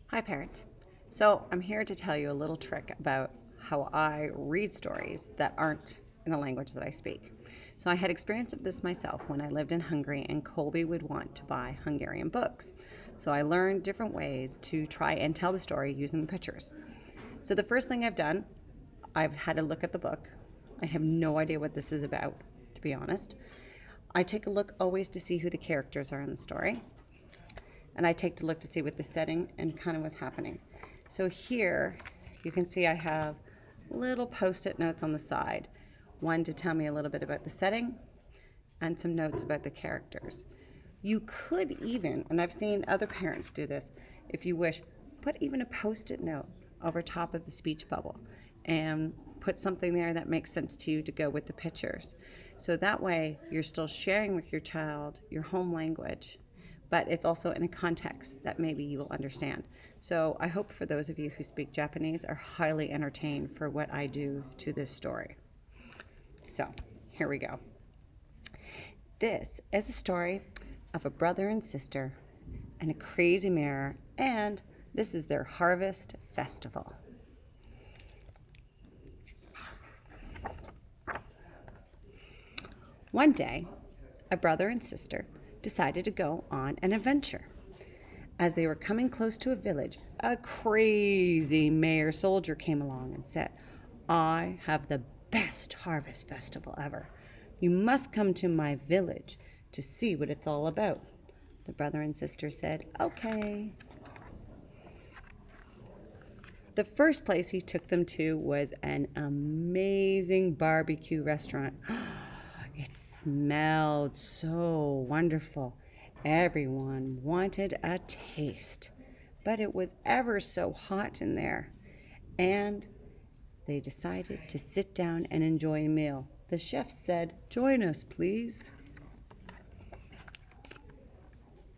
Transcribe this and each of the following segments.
Hi, parents. So, I'm here to tell you a little trick about how I read stories that aren't in a language that I speak. So, I had experience of this myself when I lived in Hungary, and Colby would want to buy Hungarian books. So, I learned different ways to try and tell the story using the pictures. So, the first thing I've done, I've had a look at the book. I have no idea what this is about, to be honest. I take a look always to see who the characters are in the story, and I take to look to see what the setting and kind of what's happening. So here you can see I have little post-it notes on the side, one to tell me a little bit about the setting and some notes about the characters. You could even, and I've seen other parents do this, if you wish, put even a post-it note over top of the speech bubble and put something there that makes sense to you to go with the pictures. So that way you're still sharing with your child your home language, but it's also in a context that maybe you will understand. So I hope for those of you who speak Japanese are highly entertained for what I do to this story. So here we go. This is a story of a brother and sister and a crazy mare, and this is their harvest festival. One day, a brother and sister decided to go on an adventure. As they were coming close to a village, a crazy mayor soldier came along and said, "I have the best harvest festival ever. You must come to my village to see what it's all about." The brother and sister said, "Okay." The first place he took them to was an amazing barbecue restaurant. It smelled so wonderful. Everyone wanted a taste, but it was ever so hot in there, and they decided to sit down and enjoy a meal. The chef said, "Join us, please."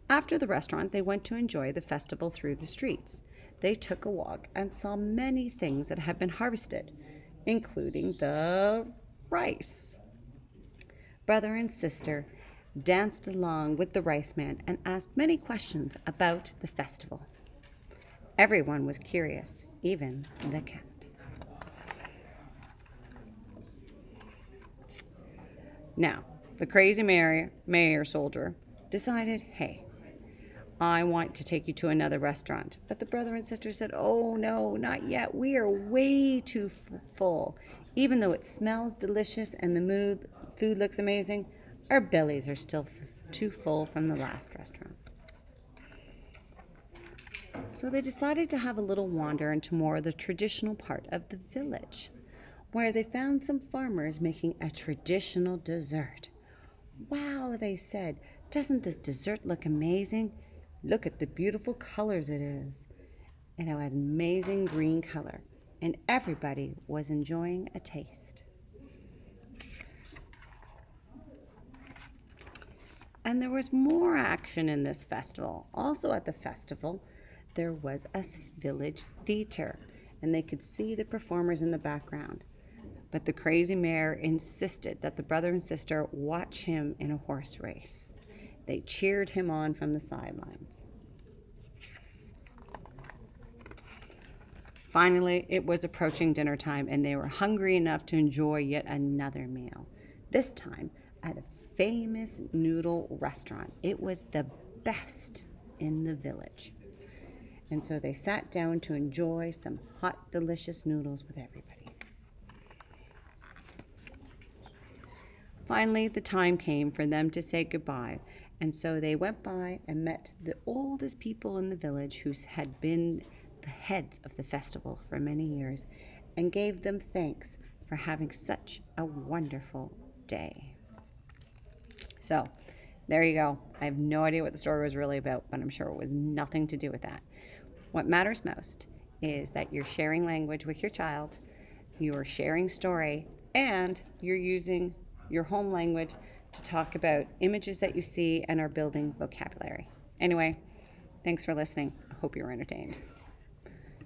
After the restaurant, they went to enjoy the festival through the streets. They took a walk and saw many things that had been harvested, including the rice. Brother and sister danced along with the rice man and asked many questions about the festival. Everyone was curious, even the cat. Now, the crazy mayor soldier decided, "Hey, I want to take you to another restaurant." But the brother and sister said, "Oh no, not yet. We are way too full. Even though it smells delicious and the food looks amazing, our bellies are still too full from the last restaurant." So they decided to have a little wander into more of the traditional part of the village, where they found some farmers making a traditional dessert. "Wow," they said, "doesn't this dessert look amazing? Look at the beautiful colors it is." It had an amazing green color, and everybody was enjoying a taste. And there was more action in this festival. Also at the festival, there was a village theater, and they could see the performers in the background. But the crazy mayor insisted that the brother and sister watch him in a horse race. They cheered him on from the sidelines. Finally, it was approaching dinner time, and they were hungry enough to enjoy yet another meal. This time at a famous noodle restaurant. It was the best in the village. And so they sat down to enjoy some hot, delicious noodles with everybody. Finally, the time came for them to say goodbye, and so they went by and met the oldest people in the village who had been the heads of the festival for many years and gave them thanks for having such a wonderful day. So, there you go. I have no idea what the story was really about, but I'm sure it was nothing to do with that. What matters most is that you're sharing language with your child, you are sharing story, and you're using your home language to talk about images that you see and are building vocabulary. Anyway, thanks for listening. I hope you were entertained.